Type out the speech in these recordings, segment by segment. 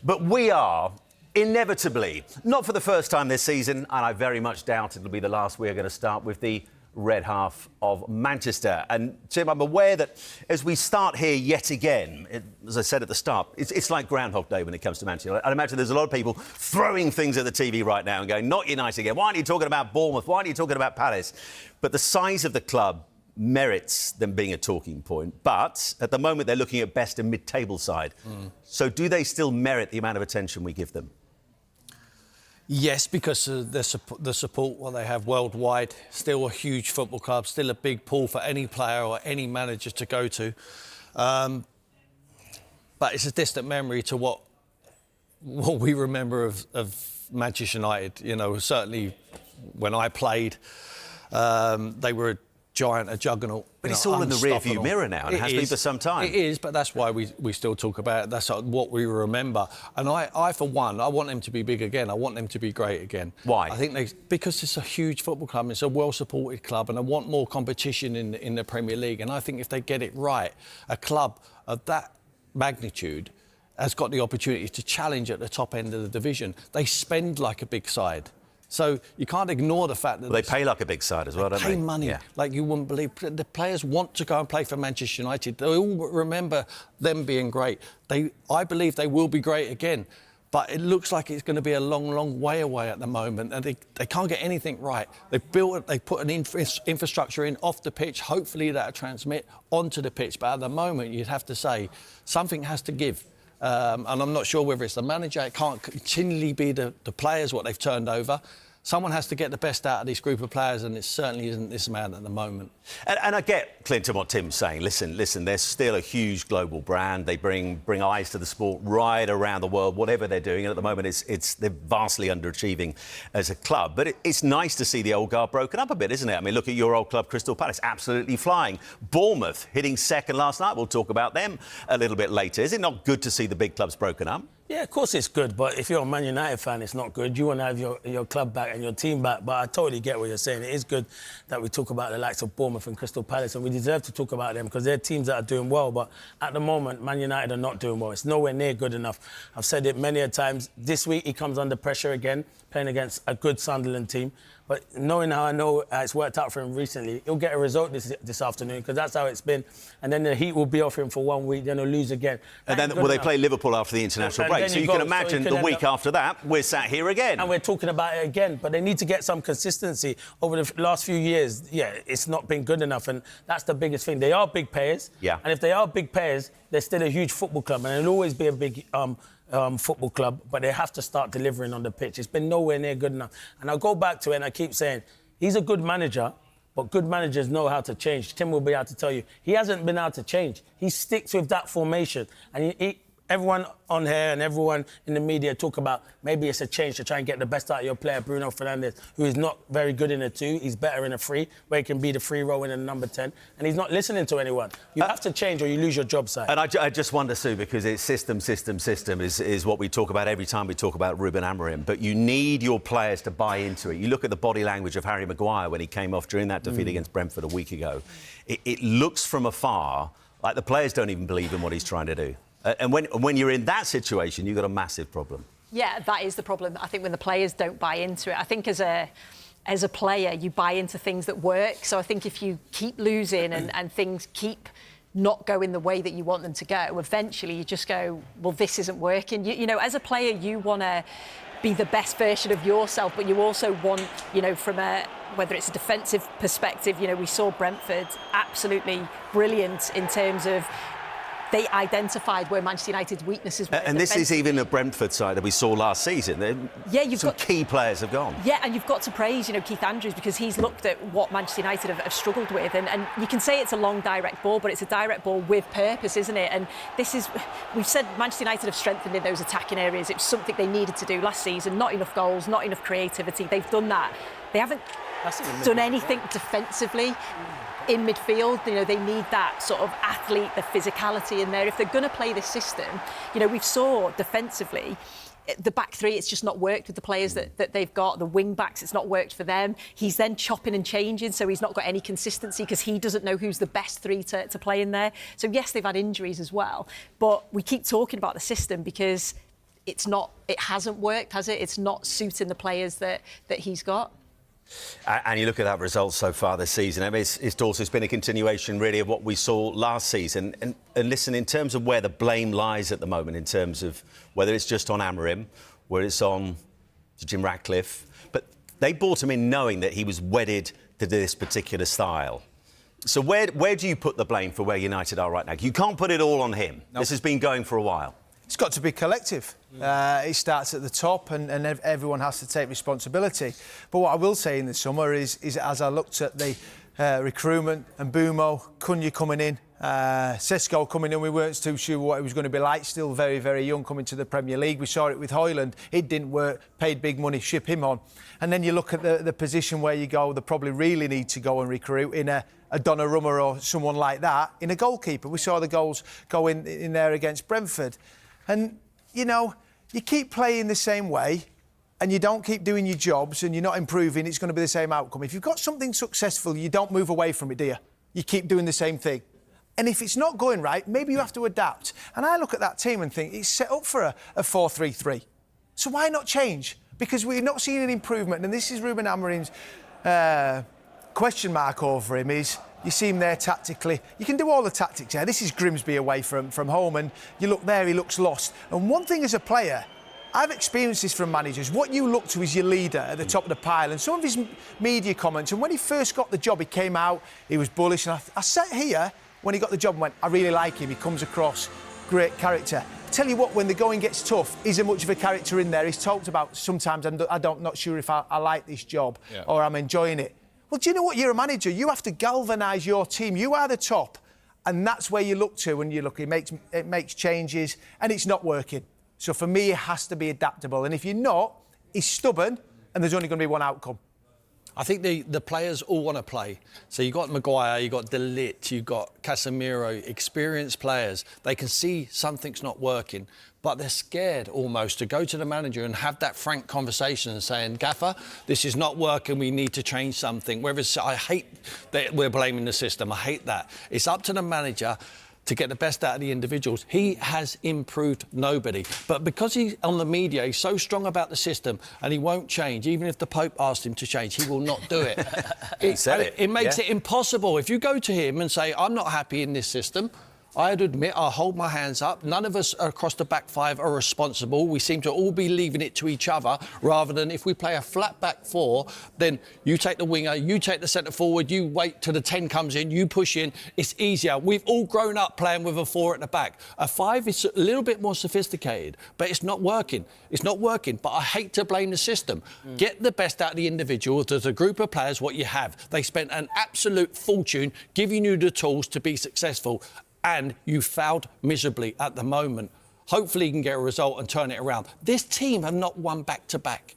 But we are inevitably, not for the first time this season, and I very much doubt it'll be the last, we are going to start with the red half of Manchester. And Tim, I'm aware that as we start here yet again, as I said at the start, it's like Groundhog Day when it comes to Manchester. I'd imagine there's a lot of people throwing things at the TV right now and going, not United again. Why aren't you talking about Bournemouth? Why aren't you talking about Palace? But the size of the club merits them being a talking point. But at the moment, they're looking at best and mid-table side. So do they still merit the amount of attention we give them? Yes, because of the support what they have worldwide. Still a huge football club, still a big pool for any player or any manager to go to. But it's a distant memory to what we remember of Manchester United. You know, certainly when I played, they were a giant, a juggernaut. But it's all in the rear-view mirror now, and it has been for some time. It is, but that's why we still talk about it. That's what we remember. And I, for one, I want them to be big again. I want them to be great again. Why? I think because it's a huge football club, it's a well-supported club, and I want more competition in the Premier League. And I think if they get it right, a club of that magnitude has got the opportunity to challenge at the top end of the division. They spend like a big side. So you can't ignore the fact that... Well, they pay like a big side as well, don't they? Pay money like you wouldn't believe. The players want to go and play for Manchester United. They all remember them being great. I believe they will be great again. But it looks like it's going to be a long, long way away at the moment. And they can't get anything right. They put an infrastructure in off the pitch. Hopefully that'll transmit onto the pitch. But at the moment, you'd have to say something has to give. And I'm not sure whether it's the manager. It can't continually be the players, what they've turned over. Someone has to get the best out of this group of players, and it certainly isn't this man at the moment. And I get, Clinton, what Tim's saying. Listen, they're still a huge global brand. They bring eyes to the sport right around the world, whatever they're doing. And at the moment, they're vastly underachieving as a club. But it's nice to see the old guard broken up a bit, isn't it? I mean, look at your old club, Crystal Palace, absolutely flying. Bournemouth hitting second last night. We'll talk about them a little bit later. Is it not good to see the big clubs broken up? Yeah, of course it's good, but if you're a Man United fan, it's not good. You want to have your club back and your team back, but I totally get what you're saying. It is good that we talk about the likes of Bournemouth and Crystal Palace, and we deserve to talk about them because they're teams that are doing well, but at the moment, Man United are not doing well. It's nowhere near good enough. I've said it many a times. This week, he comes under pressure again, playing against a good Sunderland team. But knowing how I know it's worked out for him recently, he'll get a result this afternoon because that's how it's been. And then the heat will be off him for 1 week, then he'll lose again. And then they play Liverpool after the international break. So you can imagine the week after that, we're sat here again. And we're talking about it again. But they need to get some consistency. Over the last few years, it's not been good enough. And that's the biggest thing. They are big players. Yeah. And if they are big players, they're still a huge football club. And it'll always be a big... football club, but they have to start delivering on the pitch. It's been nowhere near good enough. And I'll go back to it and I keep saying, he's a good manager, but good managers know how to change. Tim will be able to tell you. He hasn't been able to change. He sticks with that formation. And everyone on here and everyone in the media talk about maybe it's a change to try and get the best out of your player, Bruno Fernandes, who is not very good in a 2. He's better in a 3, where he can be the free row in a number 10. And he's not listening to anyone. You have to change or you lose your job site. And I just wonder, Sue, because it's system is what we talk about every time we talk about Ruben Amorim. But you need your players to buy into it. You look at the body language of Harry Maguire when he came off during that defeat against Brentford a week ago. It looks from afar like the players don't even believe in what he's trying to do. And when you're in that situation, you've got a massive problem. Yeah, that is the problem. I think when the players don't buy into it, I think as a player, you buy into things that work. So I think if you keep losing and things keep not going the way that you want them to go, eventually you just go, well, this isn't working. You know, as a player, you want to be the best version of yourself, but you also want, you know, from whether it's a defensive perspective, you know, we saw Brentford absolutely brilliant in terms of they identified where Manchester United's weaknesses were. And this is even the Brentford side that we saw last season. Some key players have gone. Yeah, and you've got to praise, you know, Keith Andrews, because he's looked at what Manchester United have struggled with. And you can say it's a long direct ball, but it's a direct ball with purpose, isn't it? And we've said Manchester United have strengthened in those attacking areas. It was something they needed to do last season. Not enough goals, not enough creativity. They've done that. They haven't done anything defensively. In midfield, you know, they need that sort of athlete, the physicality in there. If they're going to play this system, you know, we've saw defensively, the back three, it's just not worked with the players that they've got. The wing backs, it's not worked for them. He's then chopping and changing, so he's not got any consistency because he doesn't know who's the best 3 to play in there. So yes, they've had injuries as well, but we keep talking about the system because it hasn't worked, has it? It's not suiting the players that he's got. And you look at that result so far this season. I mean, it's also been a continuation, really, of what we saw last season. And listen, in terms of where the blame lies at the moment, in terms of whether it's just on Amorim, whether it's on Jim Ratcliffe, but they brought him in knowing that he was wedded to this particular style. So where do you put the blame for where United are right now? You can't put it all on him. Nope. This has been going for a while. It's got to be collective. It starts at the top and everyone has to take responsibility. But what I will say in the summer is as I looked at the recruitment and Bumo, Cunha coming in, Sesko coming in, we weren't too sure what it was going to be like, still very, very young coming to the Premier League. We saw it with Højlund, it didn't work, paid big money, ship him on. And then you look at the position where you go, they probably really need to go and recruit in a Donnarumma or someone like that, in a goalkeeper. We saw the goals go in there against Brentford. And, you know, you keep playing the same way and you don't keep doing your jobs and you're not improving, it's going to be the same outcome. If you've got something successful, you don't move away from it, do you? You keep doing the same thing. And if it's not going right, maybe you have to adapt. And I look at that team and think it's set up for a 4-3-3. So why not change? Because we're not seeing an improvement. And this is Ruben Amorim's question mark over him is... You see him there tactically. You can do all the tactics there. This is Grimsby away from home, and you look there, he looks lost. And one thing as a player, I've experienced this from managers. What you look to is your leader at the top of the pile. And some of his media comments, and when he first got the job, he came out, he was bullish. And I sat here when he got the job and went, I really like him. He comes across, great character. I tell you what, when the going gets tough, is there much of a character in there? He's talked about sometimes, I'm not sure if I like this job or I'm enjoying it. Well, do you know what? You're a manager. You have to galvanise your team. You are the top. And that's where you look to when you look. It makes changes and it's not working. So for me, it has to be adaptable. And if you're not, he's stubborn and there's only going to be one outcome. I think the players all want to play. So you've got Maguire, you've got De Ligt, you've got Casemiro, experienced players. They can see something's not working, but they're scared almost to go to the manager and have that frank conversation and saying, Gaffer, this is not working, we need to change something. Whereas I hate that we're blaming the system. I hate that. It's up to the manager to get the best out of the individuals. He has improved nobody. But because he's on the media, he's so strong about the system and he won't change. Even if the Pope asked him to change, he will not do it. It makes it impossible. If you go to him and say, I'm not happy in this system, I'd admit, I'll hold my hands up. None of us across the back five are responsible. We seem to all be leaving it to each other, rather than if we play a flat back four, then you take the winger, you take the centre forward, you wait till the 10 comes in, you push in. It's easier. We've all grown up playing with a 4 at the back. A 5 is a little bit more sophisticated, but it's not working. It's not working, but I hate to blame the system. Get the best out of the individual. There's a group of players, what you have. They spent an absolute fortune giving you the tools to be successful. And you failed miserably at the moment. Hopefully you can get a result and turn it around. This team have not won back-to-back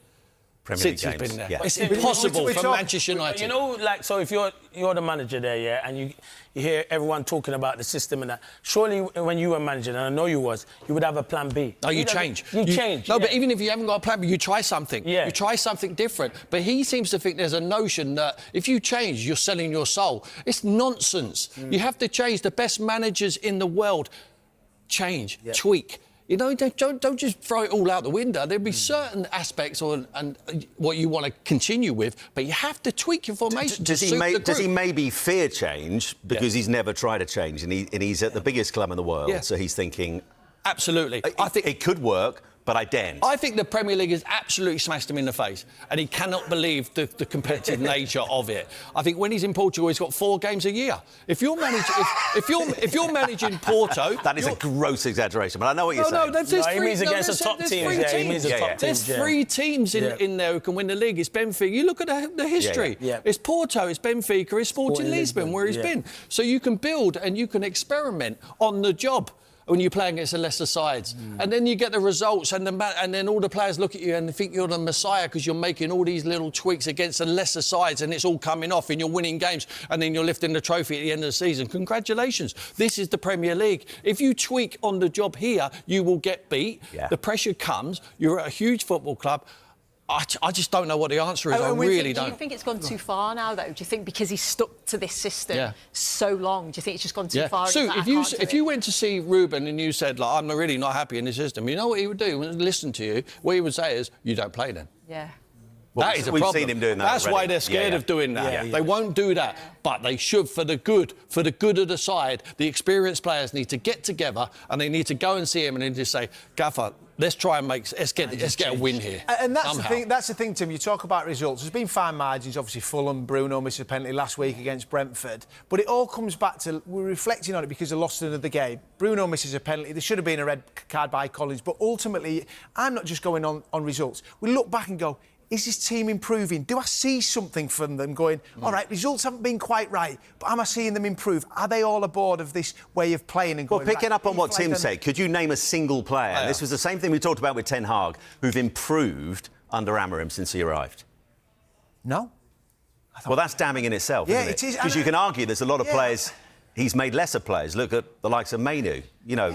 since he's been there. Yeah. It's impossible for Manchester United. You know, like, so if you're the manager there, yeah, and you hear everyone talking about the system and that, surely when you were manager, and I know you was, you would have a plan B. No, you change. You change. No, but even if you haven't got a plan B, you try something. Yeah. You try something different. But he seems to think there's a notion that if you change, you're selling your soul. It's nonsense. You have to change. The best managers in the world change, tweak. You know, don't just throw it all out the window. There'll be certain aspects and what you want to continue with, but you have to tweak your formation. Does he maybe fear change because he's never tried to change and he's at the biggest club in the world, so he's thinking... Absolutely. I think it could work, but I daren't. I think the Premier League has absolutely smashed him in the face, and he cannot believe the competitive nature of it. I think when he's in Portugal, he's got 4 games a year. If you're managing, if you're managing Porto, that is a gross exaggeration, but I know what you're saying. He means against the top teams. He means the top teams. There's 3 teams in there who can win the league. It's Benfica. You look at the history. It's Porto, it's Benfica, it's Sporting Lisbon, where he's been. So you can build and you can experiment on the job when you're playing against the lesser sides. And then you get the results and then all the players look at you and think you're the messiah because you're making all these little tweaks against the lesser sides and it's all coming off and you're winning games and then you're lifting the trophy at the end of the season. Congratulations. This is the Premier League. If you tweak on the job here, you will get beat. The pressure comes. You're at a huge football club. I just don't know what the answer is. I Do really you don't. think it's gone too far now, though? Do you think because he's stuck to this system so long, do you think it's just gone too far? Sue, if you went to see Ruben and you said, like, I'm really not happy in the system, you know what he would do? He would listen to you. What he would say is, you don't play then. Yeah. Well, that is a we've problem. seen him doing that That's already. why they're scared of doing that. They won't do that, but they should for the good of the side. The experienced players need to get together and they need to go and see him and then just say, Gaffer, let's try and let's get a win here. And that's somehow. the thing. That's the thing, Tim. You talk about results. There's been fine margins. Obviously, Fulham, Bruno missed a penalty last week against Brentford. But it all comes back to we're reflecting on it because they lost another game. Bruno misses a penalty. There should have been a red card by Collins. But ultimately, I'm not just going on results. We look back and go, is this team improving? Do I see something from them going, all right, results haven't been quite right, but am I seeing them improve? Are they all aboard of this way of playing and going, well, picking up on what Tim said, could you name a single player? This was the same thing we talked about with Ten Hag, who've improved under Amorim since he arrived. No. Well, that's damning in itself, isn't it? It is. Because you can argue there's a lot of players, he's made lesser players. Look at the likes of Mainu. You know,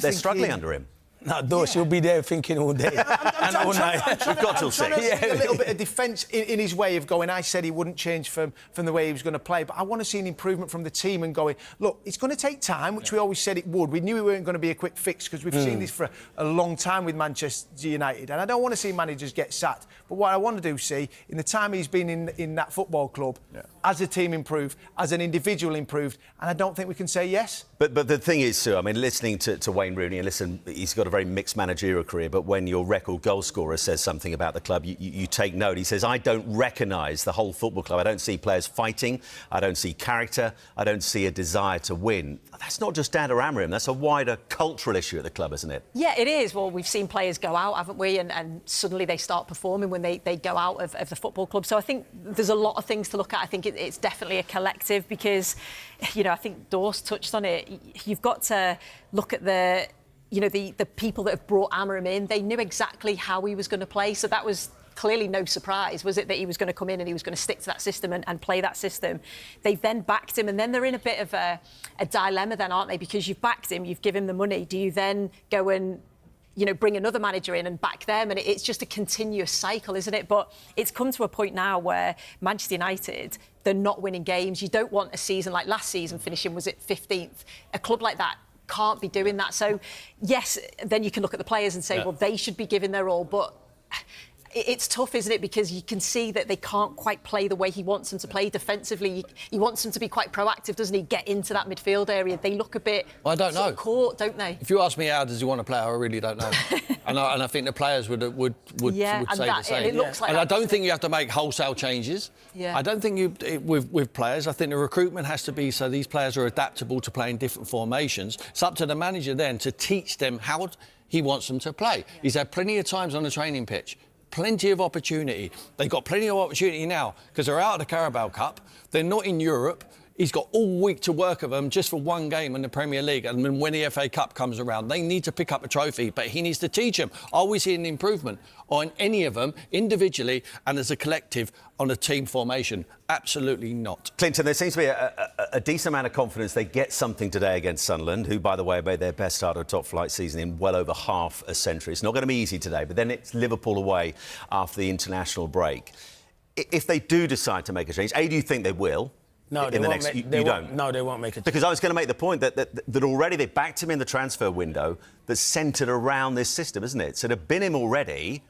they're struggling under him. No, Dosh, you'll be there thinking all day and all night. We've got till 6. A little bit of defence in his way of going. I said he wouldn't change from the way he was going to play, but I want to see an improvement from the team and going, look, it's going to take time, which we always said it would. We knew it weren't going to be a quick fix because we've seen this for a long time with Manchester United, and I don't want to see managers get sacked. But what I want to do see, in the time he's been in that football club, as a team improved, as an individual improved, and I don't think we can say yes. But the thing is, Sue, I mean, listening to Wayne Rooney, and listen, he's got a very mixed managerial career, but when your record goal scorer says something about the club, you take note. He says, I don't recognise the whole football club. I don't see players fighting. I don't see character. I don't see a desire to win. That's not just down to Amorim. That's a wider cultural issue at the club, isn't it? Yeah, it is. Well, we've seen players go out, haven't we? And suddenly they start performing when they go out of the football club. So I think there's a lot of things to look at. I think it's definitely a collective because, you know, I think Dorse touched on it. You've got to look at the people that have brought Amorim in. They knew exactly how he was going to play. So that was clearly no surprise, was it, that he was going to come in and he was going to stick to that system and play that system. They've then backed him, and then they're in a bit of a dilemma then, aren't they? Because you've backed him, you've given him the money. Do you then go and, you know, bring another manager in and back them? And it's just a continuous cycle, isn't it? But it's come to a point now where Manchester United, they're not winning games. You don't want a season like last season finishing, was it 15th? A club like that can't be doing that. So, yes, then you can look at the players and say, well, they should be giving their all. But it's tough, isn't it? Because you can see that they can't quite play the way he wants them to play defensively. He wants them to be quite proactive, doesn't he? Get into that midfield area. They look a bit I don't know. caught, don't they? If you ask me how does he want to play, I really don't know. and I think the players would say the same. And it looks like and I don't think you have to make wholesale changes. Yeah. I don't think with players. I think the recruitment has to be so these players are adaptable to playing different formations. It's up to the manager then to teach them how he wants them to play. Yeah. He's had plenty of times on the training pitch. Plenty of opportunity. They've got plenty of opportunity now because they're out of the Carabao Cup. They're not in Europe. He's got all week to work of them just for one game in the Premier League. And then when the FA Cup comes around, they need to pick up a trophy. But he needs to teach them. Are we seeing an improvement on any of them individually and as a collective on a team formation? Absolutely not. Clinton, there seems to be a decent amount of confidence they get something today against Sunderland, who, by the way, made their best start of a top-flight season in well over half a century. It's not going to be easy today, but then it's Liverpool away after the international break. If they do decide to make a change, do you think they will? No, they won't. You don't. No, they won't make it. Because I was going to make the point that already they backed him in the transfer window that's centred around this system, isn't it? So to bin him already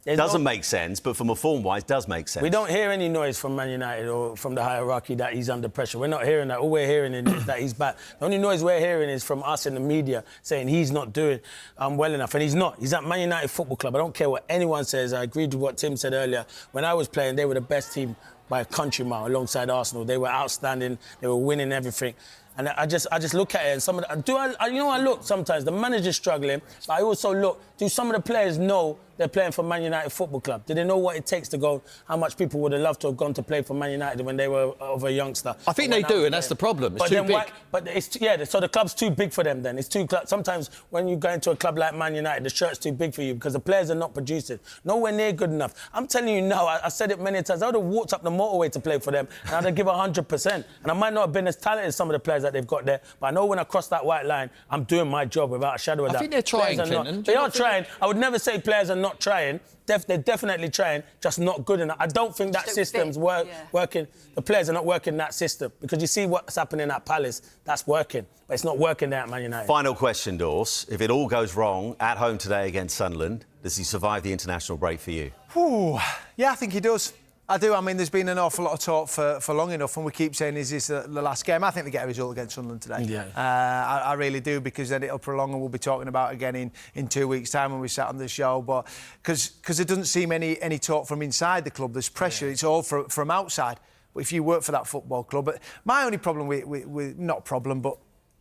doesn't make sense, but from a form-wise, does make sense. We don't hear any noise from Man United or from the hierarchy that he's under pressure. We're not hearing that. All we're hearing is that he's back. The only noise we're hearing is from us in the media saying he's not doing well enough. And he's not. He's at Man United Football Club. I don't care what anyone says. I agreed with what Tim said earlier. When I was playing, they were the best team by a country mile alongside Arsenal. They were outstanding. They were winning everything. And I just look at it and some of the, I look sometimes, the manager's struggling, but I also look, do some of the players know they're playing for Man United Football Club? Do they know what it takes to go, how much people would have loved to have gone to play for Man United when they were of a youngster? I think they do, and that's the problem. It's too big. So the club's too big for them then. Sometimes when you go into a club like Man United, the shirt's too big for you because the players are not producing. Nowhere near good enough. I'm telling you now, I said it many times, I would have walked up the motorway to play for them and I'd have given 100%. And I might not have been as talented as some of the players that they've got there, but I know when I cross that white line, I'm doing my job without a shadow of doubt. I think they're trying, Clinton. They are trying. I would never say players are not trying. They're definitely trying, just not good enough. I don't think that system's working. The players are not working that system because you see what's happening at Palace. That's working, but it's not working there at Man United. Final question, Dors. If it all goes wrong at home today against Sunderland, does he survive the international break for you? Ooh, yeah, I think he does. I do. I mean, there's been an awful lot of talk for long enough, and we keep saying, is this the last game? I think they get a result against Sunderland today. Yeah. I really do, because then it'll prolong, and we'll be talking about it again in 2 weeks' time when we sat on the show. But because there doesn't seem any talk from inside the club, there's pressure. Yeah. It's all from outside. But if you work for that football club, my only problem with not problem, but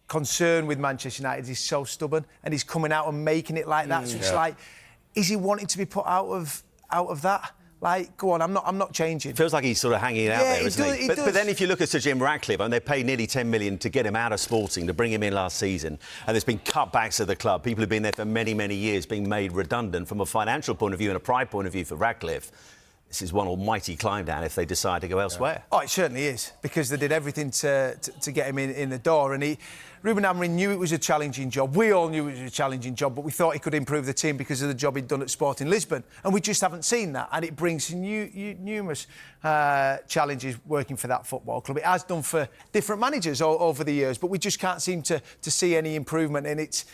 concern with Manchester United is he's so stubborn, and he's coming out and making it like that. So it's like, is he wanting to be put out of that? Like, go on, I'm not changing. It feels like he's sort of hanging out there, isn't he? But then if you look at Sir Jim Ratcliffe, and they paid nearly 10 million to get him out of Sporting, to bring him in last season, and there's been cutbacks at the club. People who've been there for many, many years being made redundant from a financial point of view and a pride point of view for Ratcliffe. This is one almighty climb down if they decide to go elsewhere. Oh, it certainly is, because they did everything to get him in the door. And Ruben Amorim knew it was a challenging job. We all knew it was a challenging job, but we thought he could improve the team because of the job he'd done at Sporting Lisbon. And we just haven't seen that. And it brings numerous challenges working for that football club. It has done for different managers over the years, but we just can't seem to see any improvement. And it's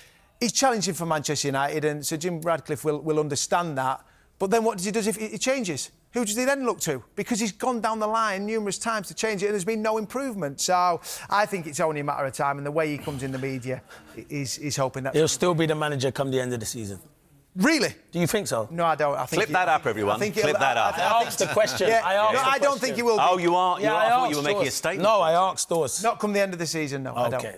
challenging for Manchester United, and Sir Jim Ratcliffe will understand that. But then what does he do if it changes? Who does he then look to? Because he's gone down the line numerous times to change it and there's been no improvement. So I think it's only a matter of time, and the way he comes in the media is hoping that... He'll still be the manager come the end of the season. Really? Do you think so? No, I don't. I think Clip that up, everyone. Clip that up. I asked the question. Yeah, I don't think he will be. Oh, you are? Yeah, I thought you were making a statement. No, I asked Dors. Not come the end of the season, no. Okay. I don't.